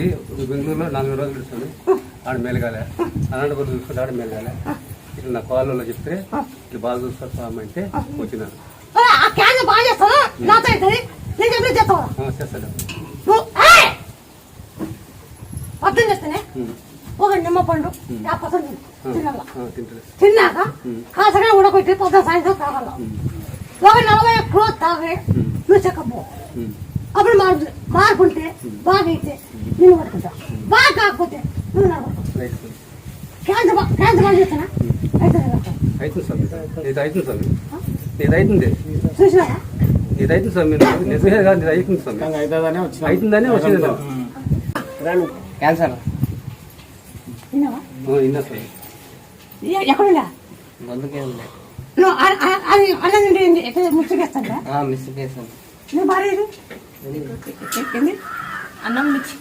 బెంగళూరులో 4 రోజులు ఇస్తుంది ఆడ మేలుగాలే, అనంతపురం చూసుకుంటే ఆడ మేలుగాలే. ఇట్లా నా కాళ్ళలో చెప్తే ఇట్లా బాగా చూస్తారు స్వామి అంటే వచ్చినాను. చేస్తాడు అర్థం చేస్తేనే ఒక నిమ్మ పండు తిన్నాక కాసగా ఉడకొట్టి పొద్దున సాయంత్రం తాగాల. ఒక 40 క్లోత్ తాగి నువ్వు చెక్కపో. అప్పుడు మార్పు ఉంటే బాగా అయితే నేను పడుకుంటా, బాగా కాకపోతే నువ్వు నా పడుకుంటా. క్యాన్సర్ బాగా చేస్తానా అవుతుంది స్వామి, ఇది అవుతుంది స్వామి, ఇది అవుతుంది చూసినారా? ఇది అవుతుంది స్వామి, నిజమే కాదు, ఇది అవుతుంది స్వామి, అవుతుందనే వచ్చింది క్యాన్సర్ విన్నావా? విన్నా స్వామి. ఎక్కడుండా గొంతుకే ఉంది, అది అన్నం ముచ్చగేస్తాను మిస్ చేశాను. నేను భార్య అన్నం మిక్స్